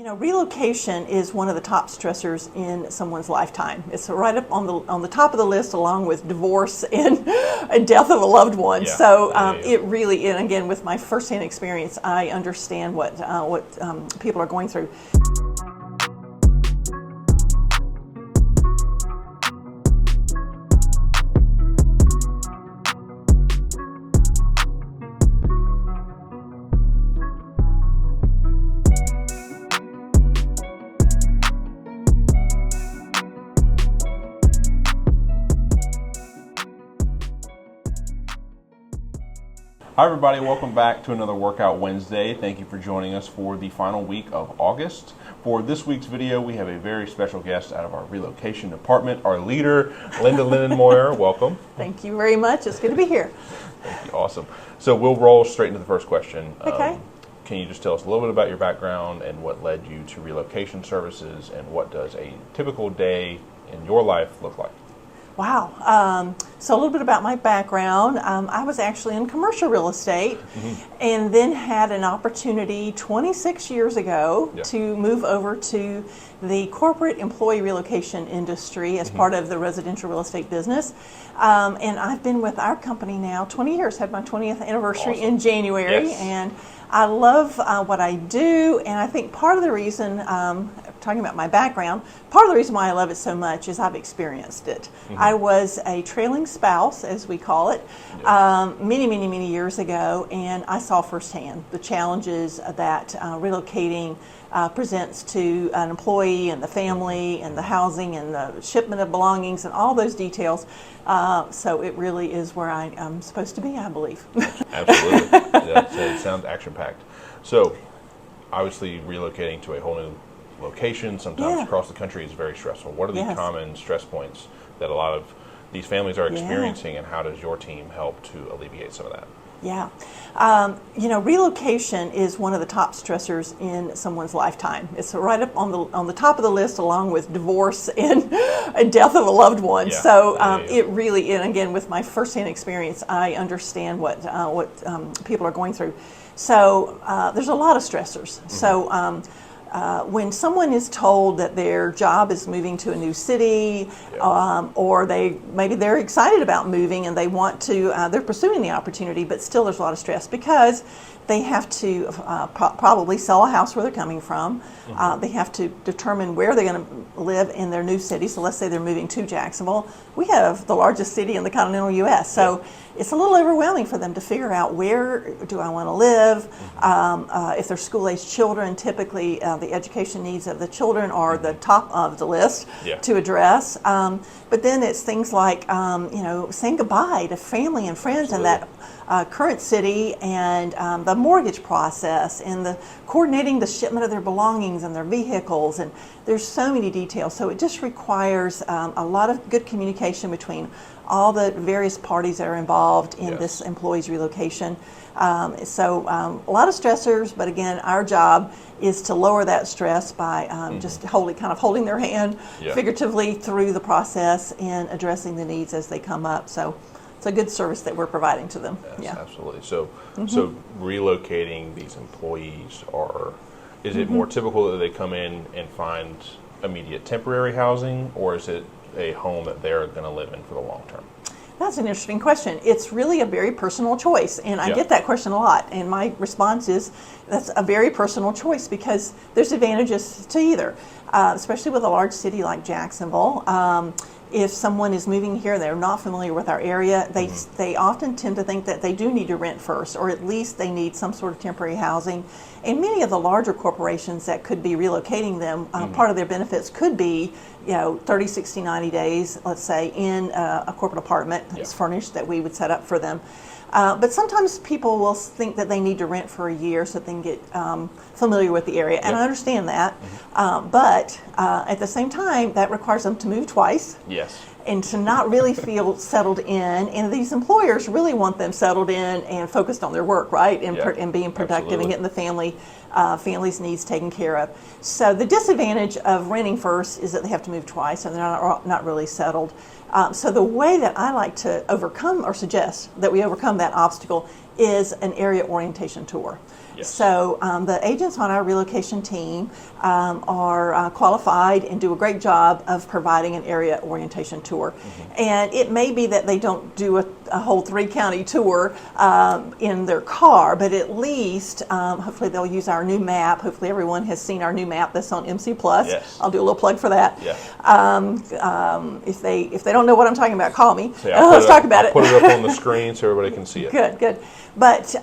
Relocation is one of the top stressors in someone's lifetime. It's right up on the top of the list, along with divorce and death of a loved one. Yeah. So it really, and again, with my firsthand experience, I understand what people are going through. Hi everybody, welcome back to another Workout Wednesday. Thank you for joining us for the final week of August. For this week's video, we have a very special guest out of our relocation department, our leader, Linda Lindenmoyer. Welcome. Thank you very much. It's good to be here. Thank you. Awesome. So we'll roll straight into the first question. Okay. Can you just tell us a little bit about your background and what led you to Relocation Services, and what does a typical day in your life look like? Wow. So a little bit about my background. I was actually in commercial real estate and then had an opportunity 26 years ago to move over to the corporate employee relocation industry as part of the residential real estate business. And I've been with our company now 20 years, had my 20th anniversary in January. Yes. And I love what I do, and I think part of the reason, talking about my background, part of the reason why I love it so much is I've experienced it. I was a trailing spouse, as we call it, many years ago, and I saw firsthand the challenges that relocating presents to an employee and the family and the housing and the shipment of belongings and all those details. So it really is where I'm supposed to be, I believe. Absolutely. It sounds action-packed. So obviously relocating to a whole new location, sometimes across the country, is very stressful. What are the common stress points that a lot of these families are experiencing, and how does your team help to alleviate some of that? Yeah. Relocation is one of the top stressors in someone's lifetime. It's right up on the top of the list, along with divorce and death of a loved one. Yeah. So it really, and again, with my firsthand experience, I understand what people are going through. So there's a lot of stressors. So when someone is told that their job is moving to a new city, or maybe they're excited about moving and they want to, they're pursuing the opportunity, but still there's a lot of stress because they have to probably sell a house where they're coming from. They have to determine where they're going to live in their new city. So let's say they're moving to Jacksonville. We have the largest city in the continental U.S. So it's a little overwhelming for them to figure out, where do I want to live? If they're school-aged children, typically the education needs of the children are the top of the list to address. But then it's things like saying goodbye to family and friends in that current city, and the mortgage process, and the coordinating the shipment of their belongings and their vehicles, and there's so many details. So it just requires a lot of good communication between all the various parties that are involved in this employee's relocation. So a lot of stressors, but again, our job is to lower that stress by just holding their hand figuratively through the process and addressing the needs as they come up. So it's a good service that we're providing to them. Yes, absolutely. So relocating these employees, is it more typical that they come in and find immediate temporary housing, or is it a home that they're going to live in for the long term? That's an interesting question. It's really a very personal choice, and I get that question a lot, and my response is that's a very personal choice, because there's advantages to either, especially with a large city like Jacksonville. If someone is moving here, they're not familiar with our area, they often tend to think that they do need to rent first, or at least they need some sort of temporary housing. And many of the larger corporations that could be relocating them, part of their benefits could be 30, 60, 90 days, let's say, in a corporate apartment that's furnished that we would set up for them. But sometimes people will think that they need to rent for a year so they can get familiar with the area, and I understand that. But at the same time, that requires them to move twice. Yes. And to not really feel settled in, and these employers really want them settled in and focused on their work, right, and being productive and getting the family's needs taken care of. So the disadvantage of renting first is that they have to move twice, and they're not really settled. So the way that I like to overcome, or suggest that we overcome that obstacle, is an area orientation tour. Yes. So the agents on our relocation team are qualified and do a great job of providing an area orientation tour. And it may be that they don't do a whole 3-county tour in their car, but at least hopefully they'll use our new map. Hopefully everyone has seen our new map that's on MC Plus. Yes. I'll do a little plug for that. Yeah. If they don't know what I'm talking about, call me. So Let's talk about I'll it. put it up on the screen so everybody can see it. Good. But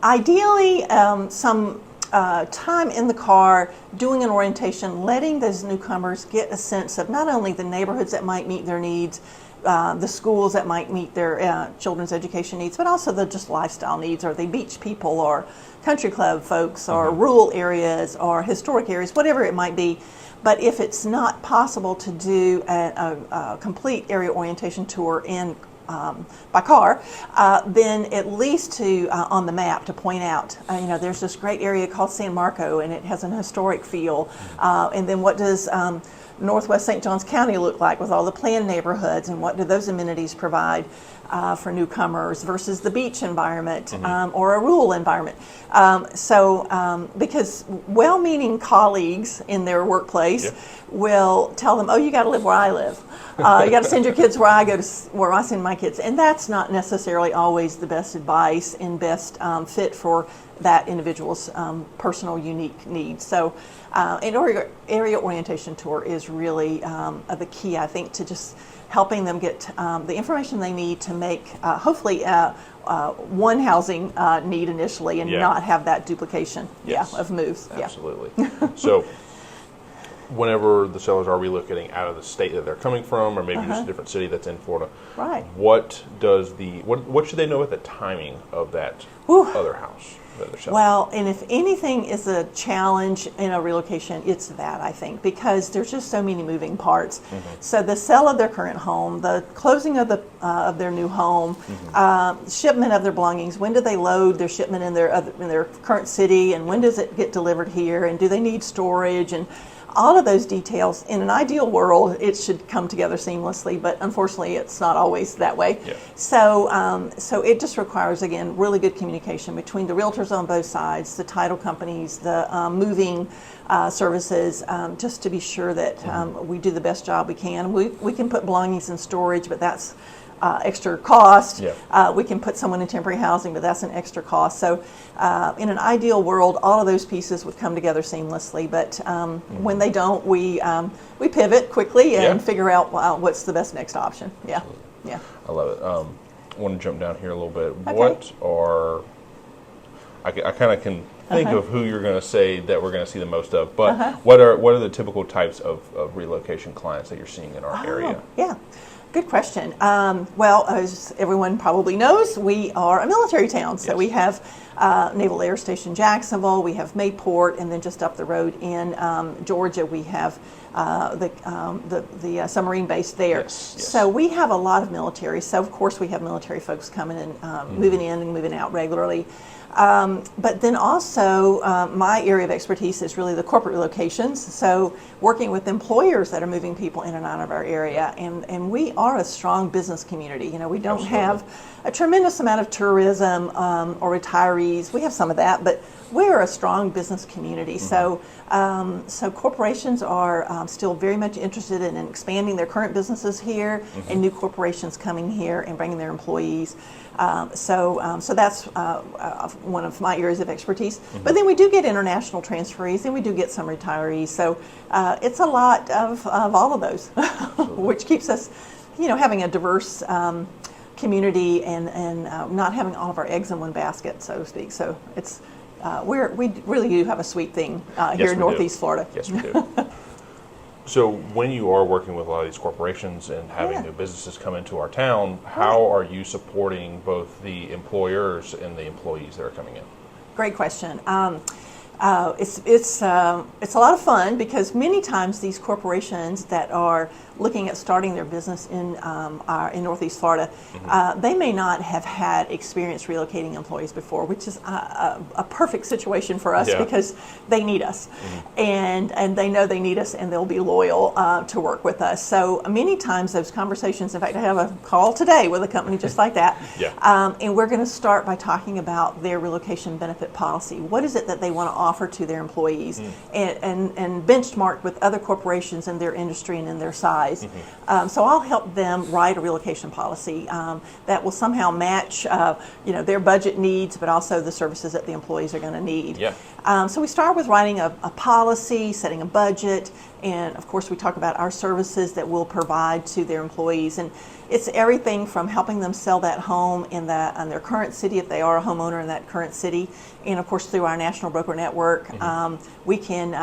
ideally, some time in the car doing an orientation, letting those newcomers get a sense of not only the neighborhoods that might meet their needs, the schools that might meet their children's education needs, but also the just lifestyle needs. Are they beach people or country club folks or rural areas or historic areas, whatever it might be. But if it's not possible to do a complete area orientation tour by car, then at least to on the map to point out, there's this great area called San Marco, and it has an historic feel. And then what does Northwest St. Johns County look like with all the planned neighborhoods, and what do those amenities provide for newcomers versus the beach environment or a rural environment? Because well-meaning colleagues in their workplace will tell them, "Oh, you got to live where I live. You got to send your kids where I send my kids," and that's not necessarily always the best advice and best fit for that individual's personal, unique needs. So, an area orientation tour is really the key, I think, to just helping them get the information they need to make, hopefully, one housing need initially and not have that duplication of moves. Absolutely. So, whenever the sellers are relocating out of the state that they're coming from, or maybe just a different city that's in Florida, right? What should they know at the timing of that other house that they're selling? Well, and if anything is a challenge in a relocation, it's that, I think, because there's just so many moving parts. So the sale of their current home, the closing of their new home, shipment of their belongings. When do they load their shipment in their current city, and when does it get delivered here, and do they need storage, and all of those details. In an ideal world, it should come together seamlessly, but unfortunately, it's not always that way. Yeah. So it just requires, again, really good communication between the realtors on both sides, the title companies, the moving services, just to be sure that we do the best job we can. We can put belongings in storage, but that's extra cost. Yeah. We can put someone in temporary housing, but that's an extra cost. So in an ideal world, all of those pieces would come together seamlessly. But when they don't, we pivot quickly and figure out what's the best next option. Yeah. Yeah. I love it. I want to jump down here a little bit. Okay. What are, I kind of can think of who you're going to say that we're going to see the most of, but what are the typical types of relocation clients that you're seeing in our area? Yeah. Good question. Well, as everyone probably knows, we are a military town. So we have Naval Air Station Jacksonville, we have Mayport, and then just up the road in Georgia, we have the submarine base there. Yes. So we have a lot of military. So of course we have military folks coming and moving in and moving out regularly. But then also my area of expertise is really the corporate relocations. So working with employers that are moving people in and out of our area. And we are a strong business community. We don't have a tremendous amount of tourism or retirees. We have some of that, but we're a strong business community. So corporations are still very much interested in expanding their current businesses here and new corporations coming here and bringing their employees. So that's one of my areas of expertise. But then we do get international transferees, and we do get some retirees. So it's a lot of all of those, which keeps us, having a diverse community and not having all of our eggs in one basket, so to speak. So it's we really do have a sweet thing here in Northeast Florida. Yes, we do. So when you are working with a lot of these corporations and having new businesses come into our town, how are you supporting both the employers and the employees that are coming in? Great question. It's a lot of fun because many times these corporations that are looking at starting their business in Northeast Florida, they may not have had experience relocating employees before, which is a perfect situation for us because they need us, and they know they need us, and they'll be loyal to work with us. So many times those conversations. In fact, I have a call today with a company just like that, and we're going to start by talking about their relocation benefit policy. What is it that they want to offer to their employees, and benchmark with other corporations in their industry and in their size. So I'll help them write a relocation policy that will somehow match their budget needs, but also the services that the employees are going to need. So we start with writing a policy, setting a budget, and of course we talk about our services that we'll provide to their employees. And it's everything from helping them sell that home in their current city if they are a homeowner in that current city, and of course through our national broker network we can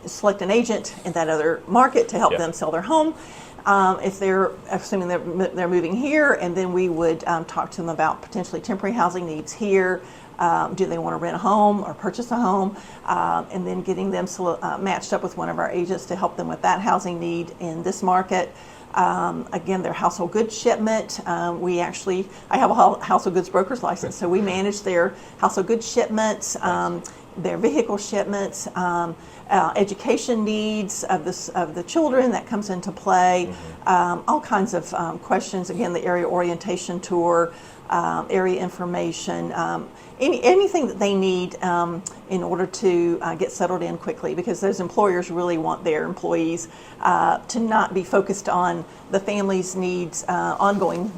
select an agent in that other market to help them sell their home. If they're assuming they're moving here, and then we would talk to them about potentially temporary housing needs here. Do they want to rent a home or purchase a home? And then getting them matched up with one of our agents to help them with that housing need in this market. Again, their household goods shipment. I have a household goods broker's license, so we manage their household goods shipments, their vehicle shipments, education needs of the children that comes into play, all kinds of questions. Again, the area orientation tour, area information, anything that they need in order to get settled in quickly, because those employers really want their employees to not be focused on the family's needs, ongoing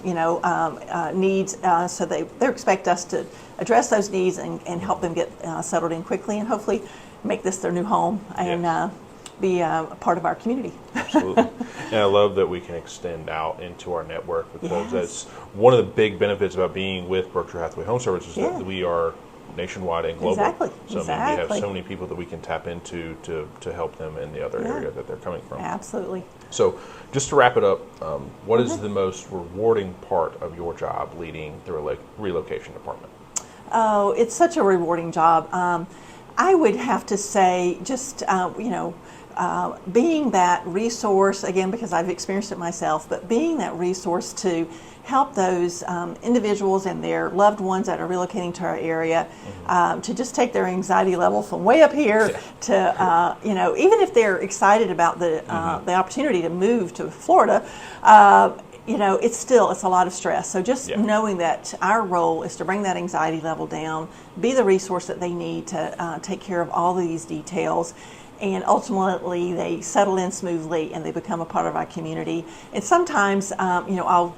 needs, so they expect us to address those needs and help them get settled in quickly, and hopefully make this their new home and be a part of our community. Absolutely. And I love that we can extend out into our network, because that's one of the big benefits about being with Berkshire Hathaway Home Services, that we are nationwide and global. So I mean, we have so many people that we can tap into to help them in the other area that they're coming from. Absolutely. So just to wrap it up, what is the most rewarding part of your job leading the relocation department? Oh, it's such a rewarding job. I would have to say just, being that resource, again, because I've experienced it myself, but being that resource to help those individuals and their loved ones that are relocating to our area, to just take their anxiety level from way up here to, even if they're excited about the opportunity to move to Florida, it's a lot of stress. So just knowing that our role is to bring that anxiety level down, be the resource that they need to take care of all of these details, and ultimately they settle in smoothly and they become a part of our community. And sometimes, I'll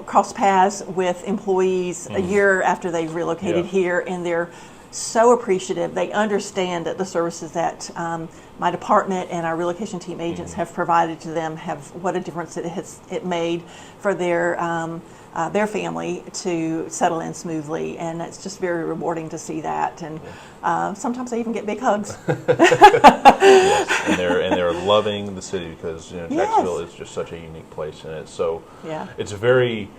cross paths with employees a year after they've relocated here, and they're so appreciative. They understand that the services that my department and our relocation team agents have provided to them what a difference it made for their family to settle in smoothly, and it's just very rewarding to see that. And sometimes I even get big hugs. And they're loving the city, because Jacksonville is just such a unique place, and it's so it's a very.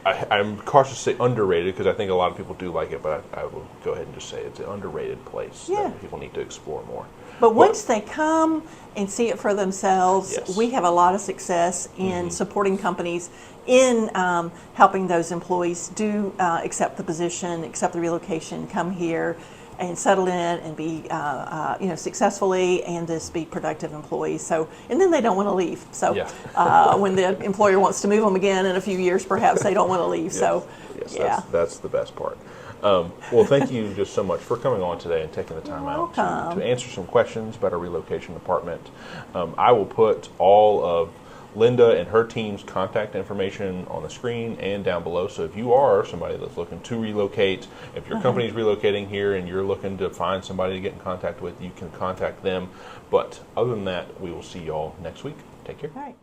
I'm cautious to say underrated, because I think a lot of people do like it, but I will go ahead and just say it's an underrated place that people need to explore more. But once they come and see it for themselves, we have a lot of success in supporting companies in helping those employees do accept the position, accept the relocation, come here and settle in and be successfully, and just be productive employees. So, and then they don't want to leave. So when the employer wants to move them again in a few years, perhaps they don't want to leave. So that's the best part. Well, thank you just so much for coming on today and taking the time out to answer some questions about our relocation department. I will put all of Linda and her team's contact information on the screen and down below. So if you are somebody that's looking to relocate, if your company's relocating here and you're looking to find somebody to get in contact with, you can contact them. But other than that, we will see you all next week. Take care. All right.